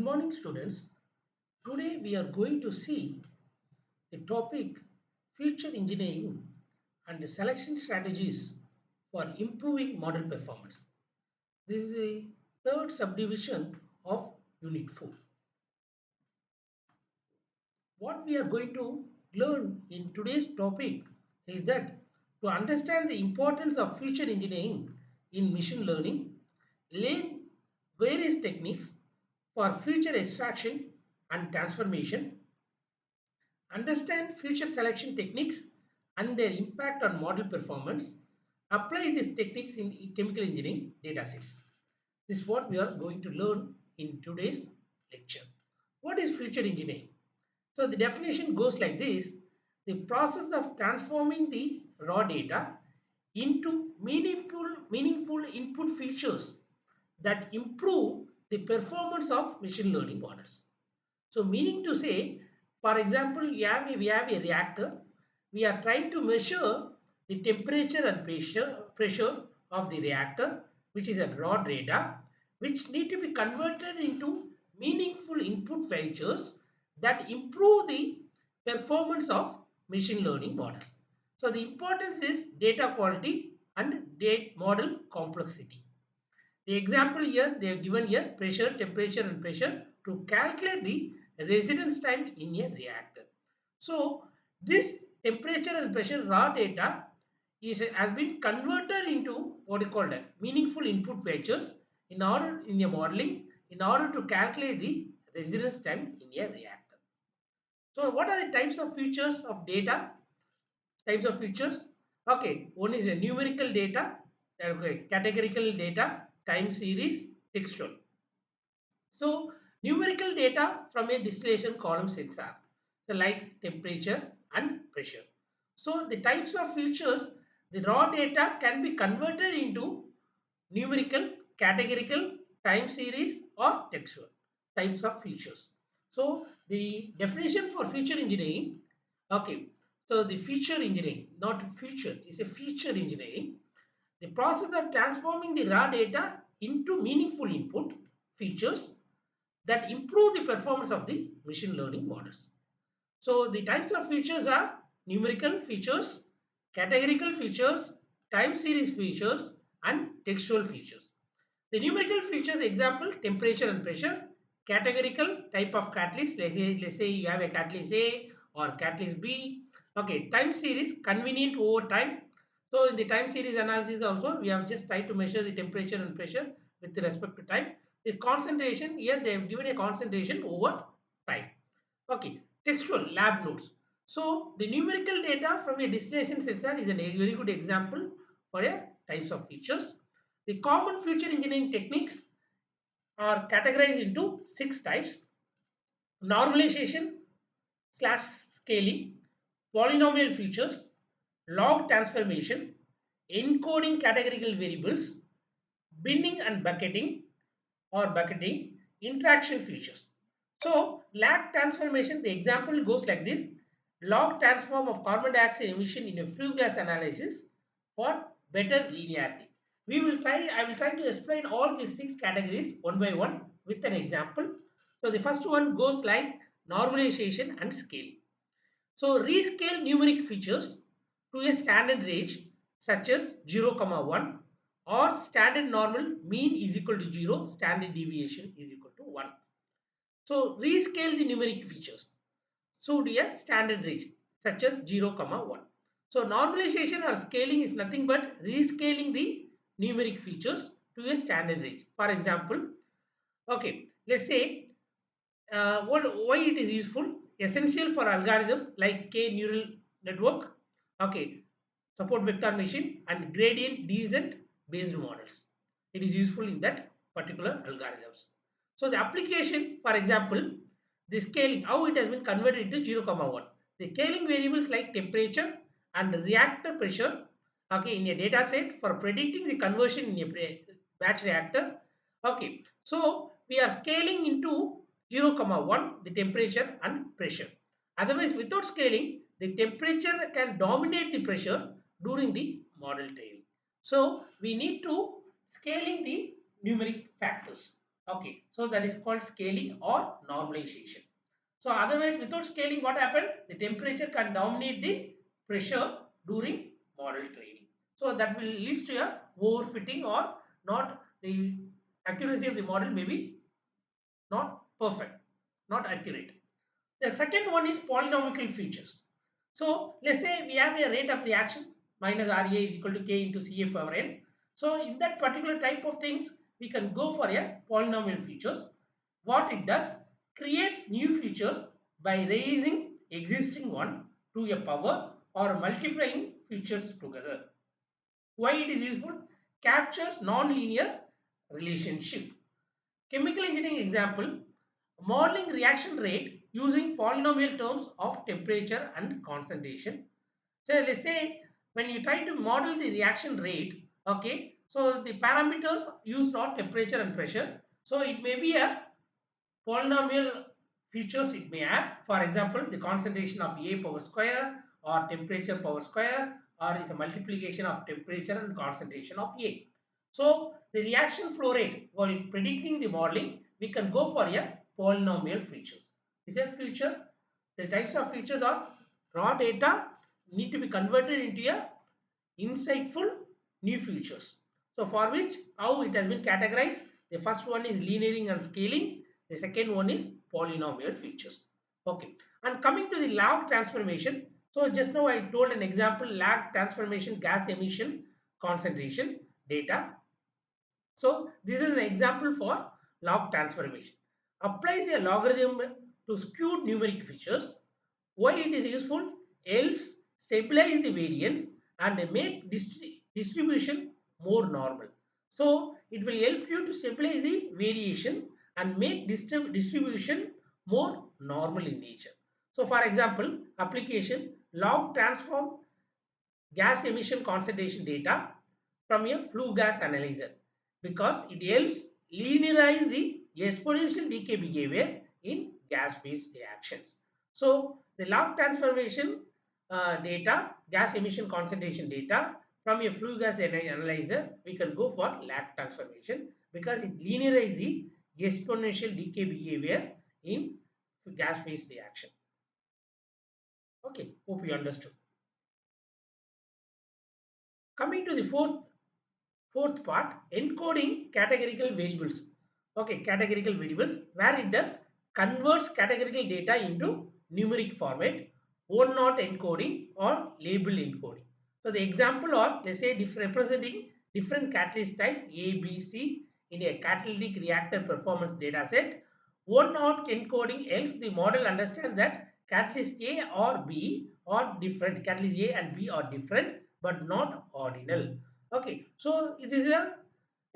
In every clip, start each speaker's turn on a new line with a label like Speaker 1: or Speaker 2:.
Speaker 1: Good morning, students. Today we are going to see the topic feature engineering and selection strategies for improving model performance. This is the third subdivision of Unit 4. What we are going to learn in today's topic is that to understand the importance of feature engineering in machine learning, learn various techniques for feature extraction and transformation, understand feature selection techniques and their impact on model performance, apply these techniques in chemical engineering datasets. This is what we are going to learn in today's lecture. What is feature engineering? So the definition goes like this: the process of transforming the raw data into meaningful input features that improve the performance of machine learning models. So meaning to say, for example, we have a reactor. We are trying to measure the temperature and pressure of the reactor, which is a raw data, which need to be converted into meaningful input features that improve the performance of machine learning models. So the importance is data quality and data model complexity. The example here they have given here pressure, temperature and pressure to calculate the residence time in a reactor. So this temperature and pressure raw data has been converted into what is called a meaningful input features in a modeling in order to calculate the residence time in a reactor. So what are the types of features of data? Types of features. Okay, one is a numerical data, okay, categorical data, time series, textual. So numerical data from a distillation column sensor, so like temperature and pressure. So the types of features, the raw data can be converted into numerical, categorical, time series or textual types of features. So the definition for feature engineering, okay, so the feature engineering, not feature, is a feature engineering. The process of transforming the raw data into meaningful input features that improve the performance of the machine learning models. So the types of features are numerical features, categorical features, time series features and textual features. The numerical features example temperature and pressure, categorical type of catalyst, let's say you have a catalyst A or catalyst B. Okay, time series convenient over time. So in the time series analysis also we have just tried to measure the temperature and pressure with respect to time. The concentration here they have given a concentration over time. Okay, textual lab notes. So the numerical data from a distillation sensor is a very good example for a types of features. The common feature engineering techniques are categorized into 6 types: normalization slash scaling, polynomial features, log transformation, encoding categorical variables, binning and bucketing, interaction features. So log transformation, the example goes like this: log transform of carbon dioxide emission in a flue gas analysis for better linearity. I will try to explain all these 6 categories one by one with an example. So the first one goes like normalization and scaling. So rescale numeric features to a standard range such as 0, 1 or standard normal mean is equal to 0, standard deviation is equal to 1. So rescale the numeric features so to a standard range such as 0, 1. So normalization or scaling is nothing but rescaling the numeric features to a standard range. For example, okay, let's say why it is useful, essential for algorithm like k neural network, okay, support vector machine and gradient descent based models. It is useful in that particular algorithms. So the application, for example, the scaling, how it has been converted into 0, 1. The scaling variables like temperature and reactor pressure, okay, in a data set for predicting the conversion in a batch reactor. Okay, so we are scaling into 0, 1 the temperature and pressure. Otherwise, without scaling, the temperature can dominate the pressure during the model training. So we need to scaling the numeric factors. Okay, so that is called scaling or normalization. So otherwise, without scaling, what happened? The temperature can dominate the pressure during model training. So that will leads to a overfitting or not the accuracy of the model may be not perfect, not accurate. The second one is polynomial features. So let's say we have a rate of reaction minus RA is equal to K into Ca power n. So in that particular type of things, we can go for a polynomial features. What it does, creates new features by raising existing one to a power or multiplying features together. Why it is useful? Captures non-linear relationship. Chemical engineering example, modeling reaction rate using polynomial terms of temperature and concentration. So let's say when you try to model the reaction rate, okay, so the parameters used are temperature and pressure. So it may be a polynomial features it may have. For example, the concentration of A power square or temperature power square or is a multiplication of temperature and concentration of A. So the reaction flow rate while predicting the modeling, we can go for a polynomial features. Is a feature? The types of features are raw data need to be converted into a insightful new features. So for which how it has been categorized, the first one is linearing and scaling, the second one is polynomial features. Okay, and coming to the log transformation, so just now I told an example log transformation gas emission concentration data. So this is an example for log transformation. Applies a logarithm to skewed numeric features. Why it is useful? Helps stabilize the variance and make distribution more normal. So it will help you to stabilize the variation and make distribution more normal in nature. So for example, application log transform gas emission concentration data from a flue gas analyzer because it helps linearize the exponential decay behavior in gas phase reactions. So the log transformation data, gas emission concentration data from a flue gas analyzer, we can go for log transformation because it linearizes the exponential decay behavior in gas phase reaction. Okay, hope you understood. Coming to the fourth part, encoding categorical variables. Okay, categorical variables where it does converts categorical data into numeric format, one not encoding or label encoding. So the example of let's say representing different catalyst type A, B, C in a catalytic reactor performance data set. One not encoding helps the model understand that catalyst A or B are different. Catalyst A and B are different but not ordinal. Okay, so it is a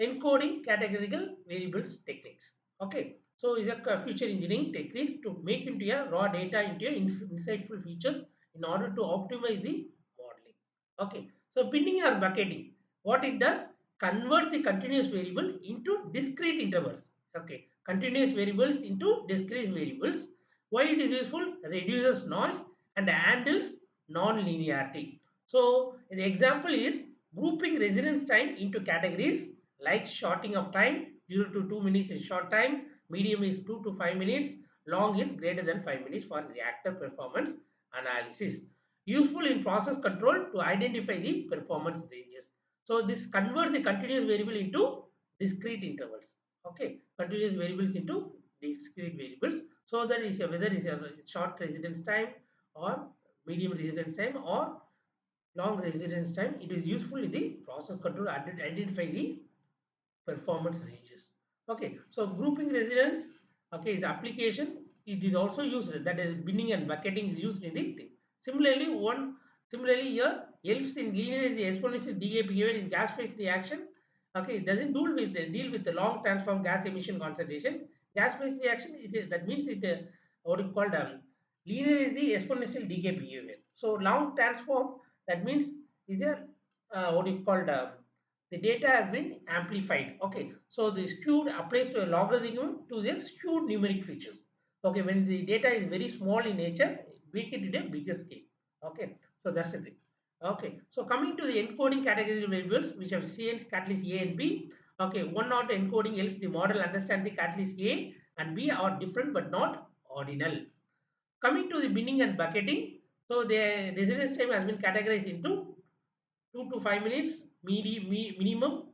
Speaker 1: encoding categorical variables techniques. Okay, so is a feature engineering techniques to make into a raw data into a insightful features in order to optimize the modeling. Okay, so binning or bucketing, what it does, convert the continuous variable into discrete intervals. Okay, continuous variables into discrete variables. Why it is useful? Reduces noise and handles non-linearity. So the example is grouping residence time into categories like shorting of time, 0 to 2 minutes is short time, medium is 2 to 5 minutes, long is greater than 5 minutes for reactor performance analysis. Useful in process control to identify the performance ranges. So this converts the continuous variable into discrete intervals. Okay, continuous variables into discrete variables. So that is whether it's a short residence time or medium residence time or long residence time, it is useful in the process control and identify the performance ranges. Okay, so grouping residence, okay, is application. It is also used that is binning and bucketing is used in the thing. Similarly, similarly here helps in linear the exponential decay behavior in gas phase reaction. Okay, it doesn't deal with the long transform gas emission concentration. Gas phase reaction, it is that means it what you called linear is the exponential decay behavior. So long transform that means is a what you called the data has been amplified. Okay, so the skewed applies to a logarithm to the skewed numeric features. Okay, when the data is very small in nature, make it in a bigger scale. Okay, so that's the thing. Okay, so coming to the encoding category variables which have CNs catalyst A and B, Okay, one not encoding helps the model understand the catalyst A and B are different but not ordinal. Coming to the binning and bucketing, so the residence time has been categorized into 2 to 5 minutes, minimum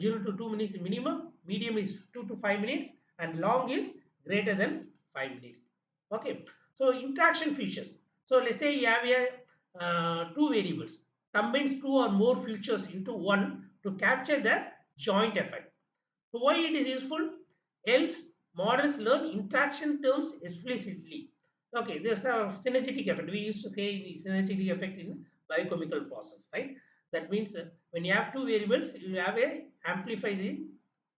Speaker 1: 0 to 2 minutes minimum, medium is 2 to 5 minutes, and long is greater than 5 minutes. Okay, so interaction features. So let's say you have a two variables, combines two or more features into one to capture the joint effect. So why it is useful? Helps models learn interaction terms explicitly. Okay, there's a synergetic effect. We used to say the synergetic effect in biochemical process, right? That means when you have two variables, you have a amplify the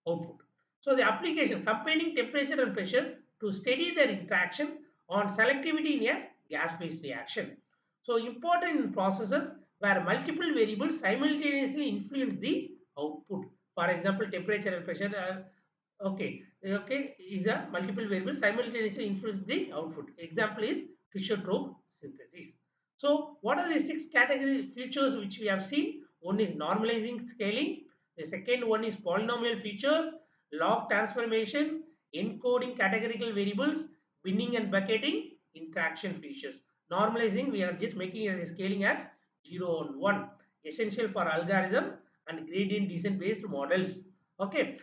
Speaker 1: output. So the application combining temperature and pressure to study their interaction on selectivity in a gas phase reaction. So important in processes where multiple variables simultaneously influence the output. For example, temperature and pressure are okay is a multiple variable simultaneously influence the output. Example is Fischer-Tropsch synthesis. So what are the six category features which we have seen? One is normalizing scaling. The second one is polynomial features, log transformation, encoding categorical variables, binning and bucketing, interaction features. Normalizing, we are just making it as scaling as 0 and 1, essential for algorithm and gradient descent based models. Okay,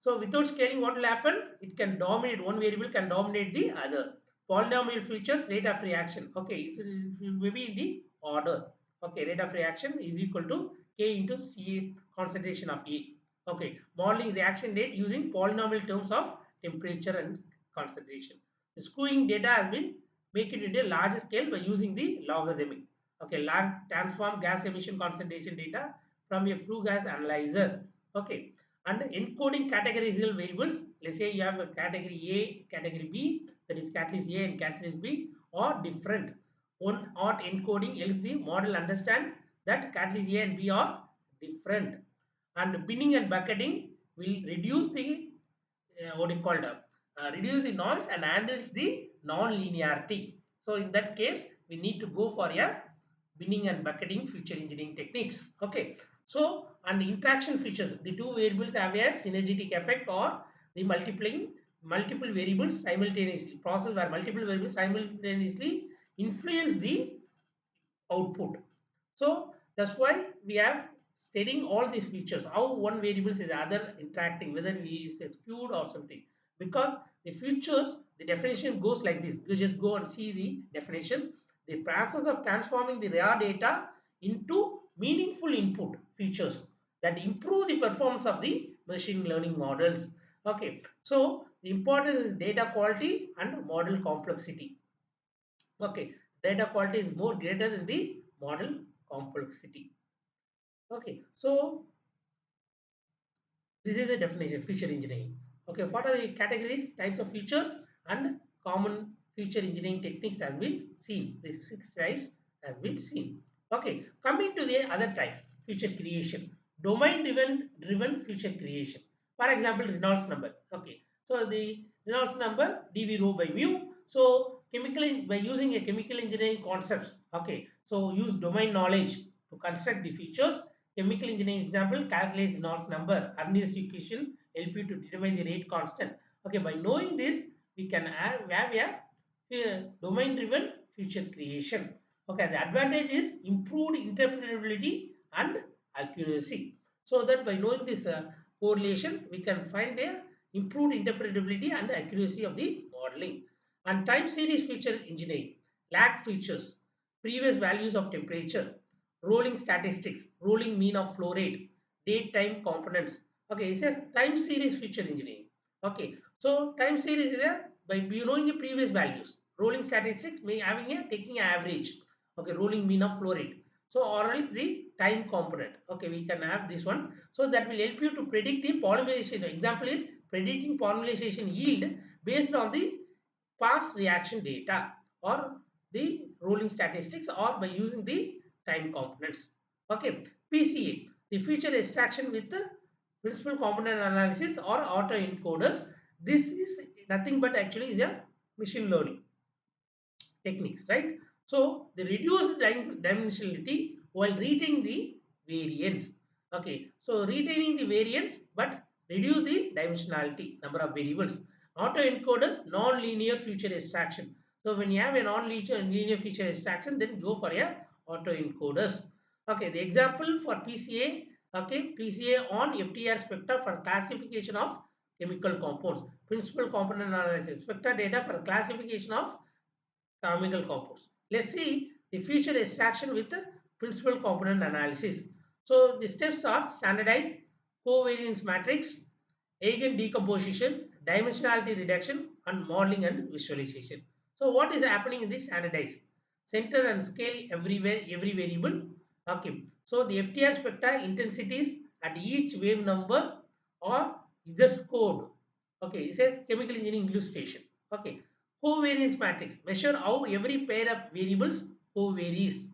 Speaker 1: so without scaling, what will happen? It can dominate, one variable can dominate the other. Polynomial features, rate of reaction. Okay, it will be in the order. Okay, rate of reaction is equal to K into C concentration of A. Okay, modeling reaction rate using polynomial terms of temperature and concentration. The screwing data has been made it into a larger scale by using the logarithmic. Okay, log transform gas emission concentration data from a flue gas analyzer. Okay, and encoding categorical variables. Let's say you have a category A, category B, that is catalyst A and catalyst B, are different. One odd encoding helps the model understand that catalyst A and B are different. And binning and bucketing will reduce the what you call reduce the noise and handles the non-linearity. So in that case, we need to go for a binning and bucketing feature engineering techniques. Okay, so and interaction features, the two variables have a synergetic effect or the multiplying multiple variables simultaneously, process where multiple variables simultaneously influence the output. So that's why we have studying all these features, how one variable is the other interacting, whether it is skewed or something. Because the features, the definition goes like this. You just go and see the definition. The process of transforming the raw data into meaningful input features that improve the performance of the machine learning models. Okay, so the important is data quality and model complexity. Okay, data quality is more greater than the model complexity. Okay, so this is the definition feature engineering. Okay, what are the categories, types of features, and common feature engineering techniques has been seen. These six types has been seen. Okay, coming to the other type, feature creation, domain driven feature creation. For example, Reynolds number. Okay, so the Reynolds number dv rho by mu. So by using a chemical engineering concepts. Okay, so use domain knowledge to construct the features. Chemical engineering example, calculate Reynolds number. Arrhenius equation help you to determine the rate constant. Okay, by knowing this, we can have a domain driven feature creation. Okay, the advantage is improved interpretability and accuracy. So that by knowing this correlation, we can find a improved interpretability and accuracy of the modeling. And time series feature engineering, lag features, previous values of temperature, rolling statistics, rolling mean of flow rate, date time components. Okay, it says time series feature engineering. Okay, so time series is a by knowing the previous values. Rolling statistics may having a taking an average. Okay, rolling mean of flow rate. So or else the time component. Okay, we can have this one. So that will help you to predict the polymerization. Example is predicting polymerization yield based on the past reaction data or the rolling statistics or by using the time components. Okay, PCA, the feature extraction with the principal component analysis or autoencoders. This is nothing but actually is a machine learning techniques, right? So the reduced dimensionality while retaining the variance. Okay, so retaining the variance but reduce the dimensionality, number of variables. Autoencoders, non-linear feature extraction. So when you have a non-linear feature extraction, then go for a autoencoders. Okay, the example for PCA, okay, PCA on FTR spectra for classification of chemical compounds, principal component analysis, spectra data for classification of chemical compounds. Let's see the feature extraction with the principal component analysis. So the steps are standardized covariance matrix, eigen decomposition, dimensionality reduction, and modeling and visualization. So what is happening in this standardized? Center and scale everywhere, every variable. Okay. So the FTR spectra intensities at each wave number or Z scored. Okay, it's a chemical engineering illustration. Okay. Covariance matrix measure how every pair of variables covaries.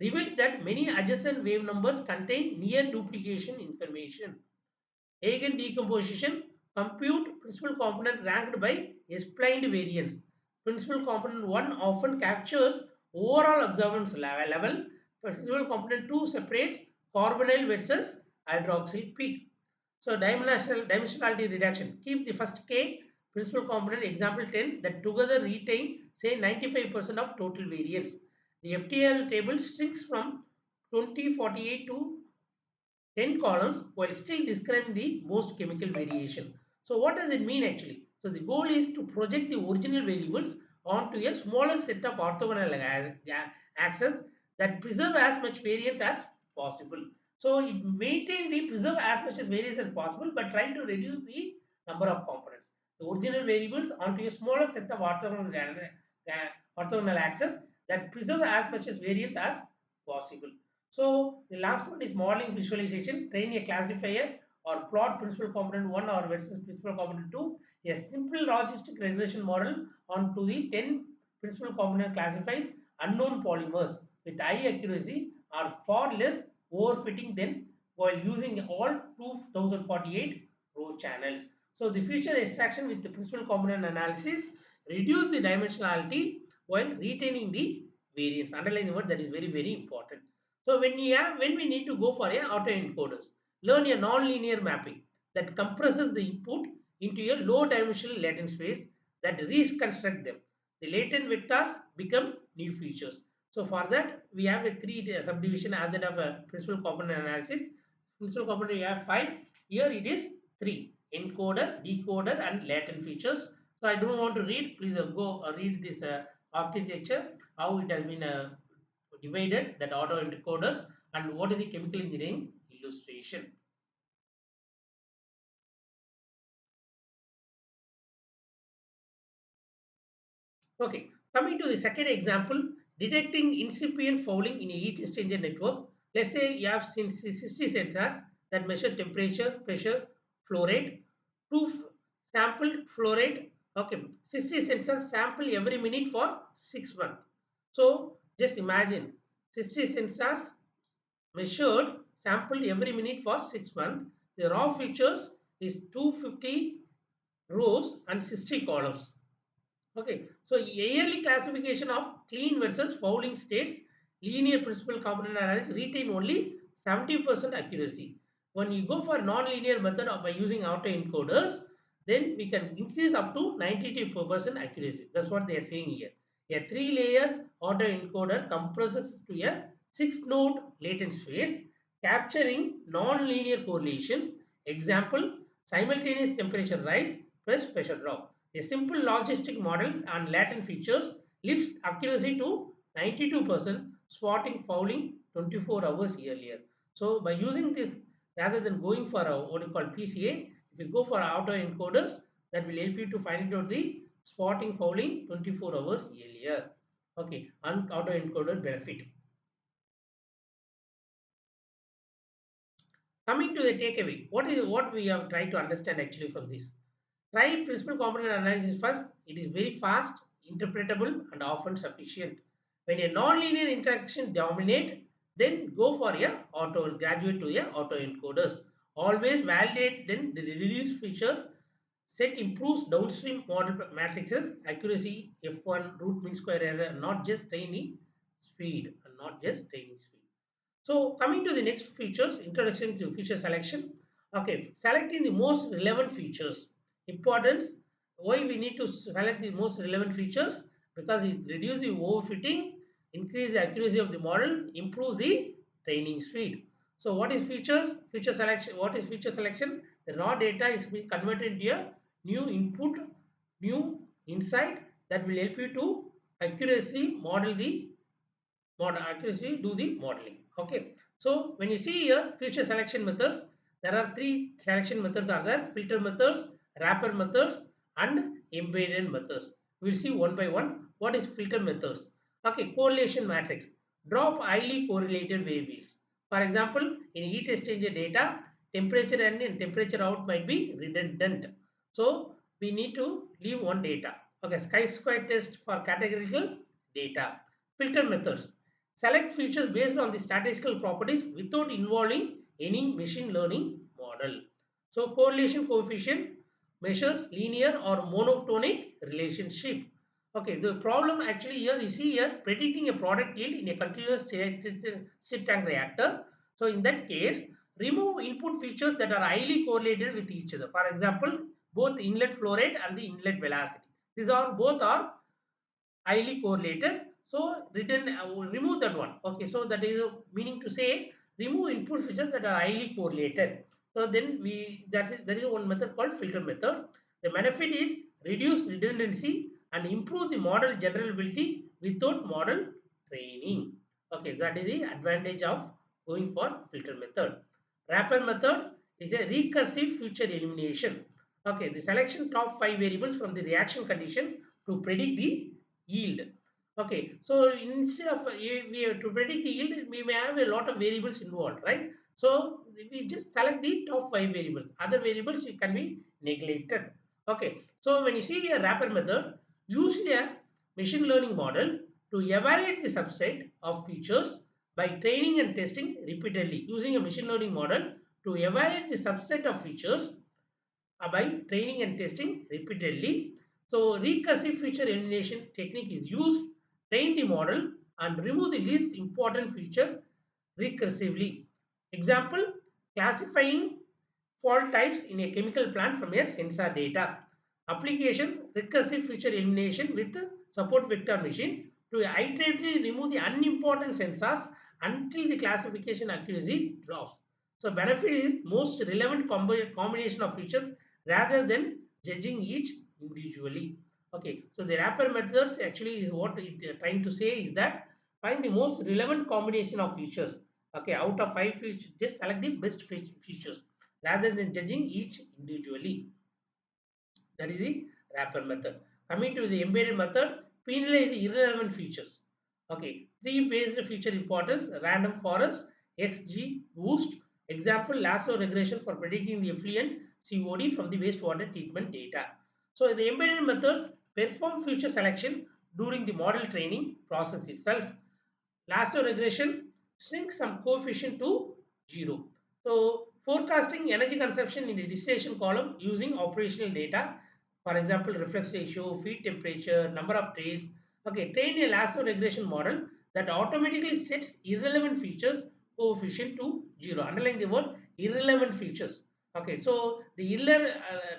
Speaker 1: Reveals that many adjacent wave numbers contain near duplication information. Eigen decomposition compute principal component ranked by splined variance. Principal component 1 often captures overall observance level. Principal component 2 separates carbonyl versus hydroxyl peak. So dimensionality reduction. Keep the first K principal component example 10 that together retain say 95% of total variance. The FTL table shrinks from 2048 to 10 columns while still describing the most chemical variation. So what does it mean actually? So the goal is to project the original variables onto a smaller set of orthogonal axes that preserve as much variance as possible. So it maintain the preserve as much as variance as possible but trying to reduce the number of components. The original variables onto a smaller set of orthogonal axes that preserve as much as variance as possible. So the last one is modeling visualization. Train a classifier or plot principal component 1 or versus principal component 2. A simple logistic regression model onto the 10 principal component classifies unknown polymers with high accuracy are far less overfitting than while using all 2048 row channels. So the feature extraction with the principal component analysis reduce the dimensionality while retaining the variance. Underline the word, that is very, very important. So when we need to go for a autoencoders, learn a non-linear mapping that compresses the input into a low dimensional latent space that reconstruct them. The latent vectors become new features. So for that we have a three subdivision as that of a principal component analysis. Principal component you have five. Here it is three: encoder, decoder, and latent features. So I don't want to read. Please go read this architecture, how it has been divided, that auto encoders, and what is the chemical engineering illustration. Okay, coming to the second example, detecting incipient fouling in a heat exchanger network. Let's say you have 60 sensors that measure temperature, pressure, flow rate. Two sample flow rate. Okay, 60 sensors sample every minute for 6 months. So just imagine 60 sensors measured sampled every minute for 6 months. The raw features is 250 rows and 60 columns. Okay, so yearly classification of clean versus fouling states, linear principal component analysis retain only 70% accuracy. When you go for non-linear method of by using autoencoders, then we can increase up to 92% accuracy. That's what they are saying here. A three-layer autoencoder compresses to a six-node latent space, capturing non-linear correlation. Example: simultaneous temperature rise plus pressure drop. A simple logistic model and latent features lifts accuracy to 92%, spotting fouling 24 hours earlier. So by using this, rather than going for a, what you call PCA, if you go for autoencoders, that will help you to find out the spotting fouling 24 hours earlier. Okay, and autoencoder benefit. Coming to the takeaway, what we have tried to understand actually from this? Try principal component analysis first. It is very fast, interpretable, and often sufficient. When a non-linear interaction dominate, then go for a auto graduate to a autoencoders. Always validate then the reduced feature set improves downstream model matrices accuracy f1 root mean square error, not just training speed and not just training speed. So coming to the next features, introduction to feature selection. Okay, selecting the most relevant features. Importance. Why we need to select the most relevant features? Because it reduces the overfitting, increase the accuracy of the model, improves the training speed. So what is features? Feature selection. What is feature selection? The raw data is being converted into a new input, new insight that will help you to accurately model the model accuracy do the modeling. Okay, so when you see here feature selection methods, there are three selection methods are there: filter methods, wrapper methods, and embedded methods. We'll see one by one. What is filter methods? Okay, correlation matrix. Drop highly correlated variables. For example, in heat exchanger data, temperature in and temperature out might be redundant, so we need to leave one data. Okay, chi-square test for categorical data. Filter methods. Select features based on the statistical properties without involving any machine learning model. So correlation coefficient measures linear or monotonic relationship. Okay, the problem actually here you see here predicting a product yield in a continuous state tank reactor. So in that case, remove input features that are highly correlated with each other. For example, both inlet flow rate and the inlet velocity. These are both are highly correlated, so return remove that one. Okay, so that is meaning to say remove input features that are highly correlated. So then we that is one method called filter method. The benefit is reduce redundancy and improve the model generability without model training. Okay, that is the advantage of going for filter method. Wrapper method is a recursive feature elimination. Okay, the selection top 5 variables from the reaction condition to predict the yield. Okay, so instead of we have to predict the yield, we may have a lot of variables involved, right? So we just select the top 5 variables. Other variables can be neglected. Okay, so when you see a wrapper method, use a machine learning model to evaluate the subset of features by training and testing repeatedly. Using a machine learning model to evaluate the subset of features by training and testing repeatedly. So recursive feature elimination technique is used, train the model and remove the least important feature recursively. Example, classifying fault types in a chemical plant from a sensor data. Application, recursive feature elimination with support vector machine to iteratively remove the unimportant sensors until the classification accuracy drops. So benefit is most relevant combination of features rather than judging each individually. Okay, so the wrapper methods actually is what it trying to say is that find the most relevant combination of features. Okay, out of 5 features, just select the best features rather than judging each individually. That is the wrapper method. Coming to the embedded method, penalize the irrelevant features. Okay, three based feature importance: random forest, XG boost. Example, lasso regression for predicting the effluent COD from the wastewater treatment data. So the embedded methods perform feature selection during the model training process itself. Lasso regression shrinks some coefficient to 0. So forecasting energy consumption in the distillation column using operational data, for example, reflex ratio, feed temperature, number of trays. Okay, train a lasso regression model that automatically sets irrelevant features coefficient to 0. Underline the word irrelevant features. Okay, so the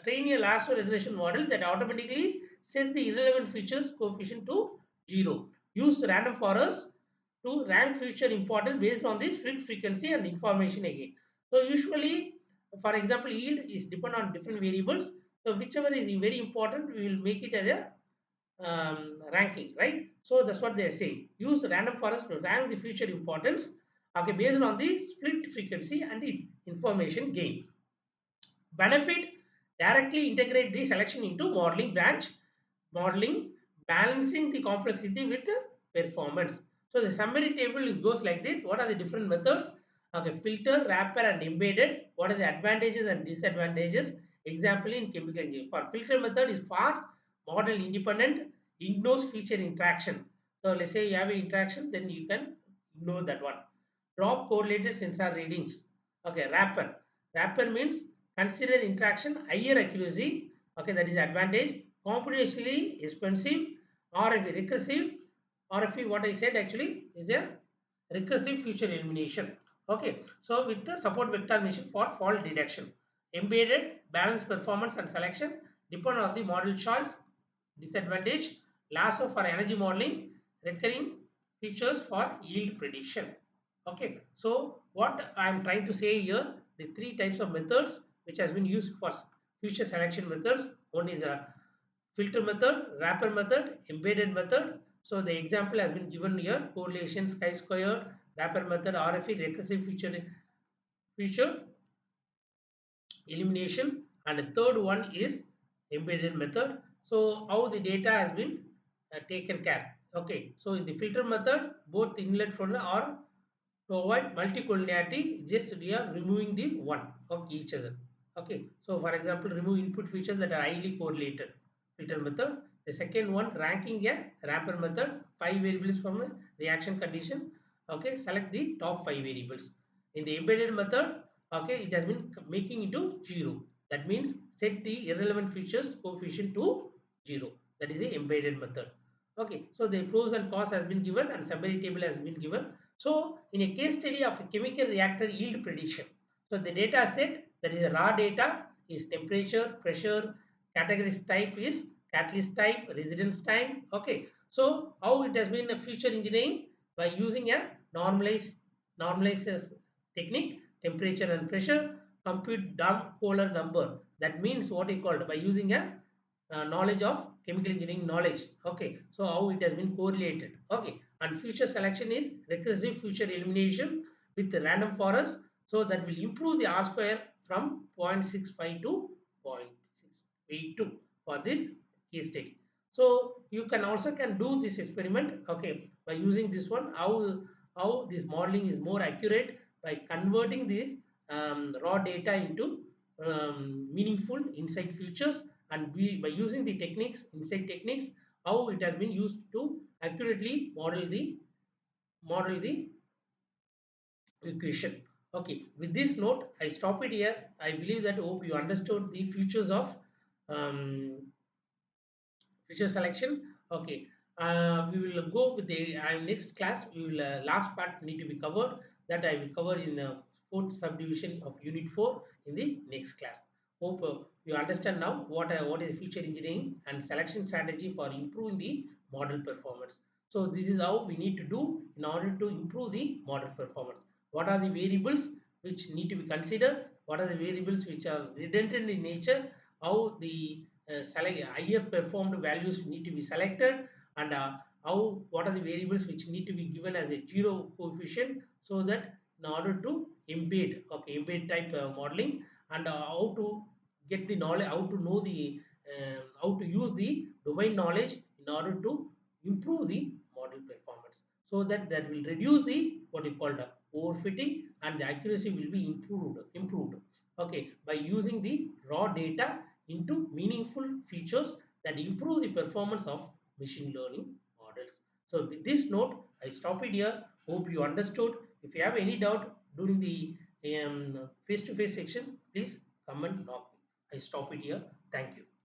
Speaker 1: train a lasso regression model that automatically sets the irrelevant features coefficient to 0. Use random forest to rank feature important based on the split frequency and information again. So usually, for example, yield is depend on different variables. So whichever is very important, we will make it as a ranking, right? So that's what they are saying. Use random forest to rank the feature importance, okay, based on the split frequency and the information gain. Benefit, directly integrate the selection into modeling branch modeling, balancing the complexity with performance. So the summary table goes like this. What are the different methods? Okay, filter, wrapper and embedded. What are the advantages and disadvantages? Example in chemical engineering. For filter method is fast, model independent, ignores feature interaction. So let's say you have an interaction, then you can ignore that one. Drop correlated sensor readings. Okay, wrapper. Wrapper means consider interaction, higher accuracy. Okay, that is advantage. Computationally expensive. RFE, recursive. RFE, what I said actually is a recursive feature elimination. Okay, so with the support vector machine for fault detection. embedded, balance performance and selection, depend on the model choice, disadvantage, lasso for energy modeling, recurring features for yield prediction. Okay, so what I am trying to say here, the three types of methods which has been used for feature selection methods. One is a filter method, wrapper method, embedded method. So the example has been given here: correlation, chi-squared, wrapper method, RFE, recursive feature elimination, and the third one is embedded method. So how the data has been taken care. Okay, so in the filter method, both inlet funnel are to avoid multicollinearity, just we are removing the one of each other. Okay, so for example, remove input features that are highly correlated, filter method. The second one, ranking a wrapper method, 5 variables from a reaction condition. Okay, select the top 5 variables. In the embedded method, okay, it has been making into 0. That means set the irrelevant features coefficient to 0. That is the embedded method. Okay, so the pros and cons has been given and summary table has been given. So in a case study of a chemical reactor yield prediction, so the data set, that is the raw data, is temperature, pressure, categories type is catalyst type, residence time. Okay, so how it has been a feature engineering by using a normalized technique, temperature and pressure, compute dump Kohler number. That means what he called by using a knowledge of chemical engineering knowledge. Okay, so how it has been correlated. Okay, and feature selection is recursive feature elimination with the random forest, so that will improve the R square from 0.65 to 0.682 for this case study. So you can also can do this experiment, okay, by using this one. How this modeling is more accurate by converting this raw data into meaningful insight features, and by using the techniques, insight techniques, how it has been used to accurately model the equation. Okay, with this note, I stop it here. I believe that hope you understood the features of um, feature selection. Okay, we will go with the next class. We will last part need to be covered, that I will cover in fourth subdivision of unit 4 in the next class. Hope you understand now what is feature engineering and selection strategy for improving the model performance. So this is how we need to do in order to improve the model performance. What are the variables which need to be considered? What are the variables which are redundant in nature? How the select higher performed values need to be selected, and how what are the variables which need to be given as a zero coefficient, so that in order to embed, okay, embed type modeling, and how to get the knowledge, how to know the how to use the domain knowledge in order to improve the model performance, so that that will reduce the what you call the overfitting, and the accuracy will be improved, okay, by using the raw data into meaningful features that improve the performance of machine learning models. So with this note, I stop it here. Hope you understood. If you have any doubt during the face-to-face section, please comment knock me. I stop it here. Thank you.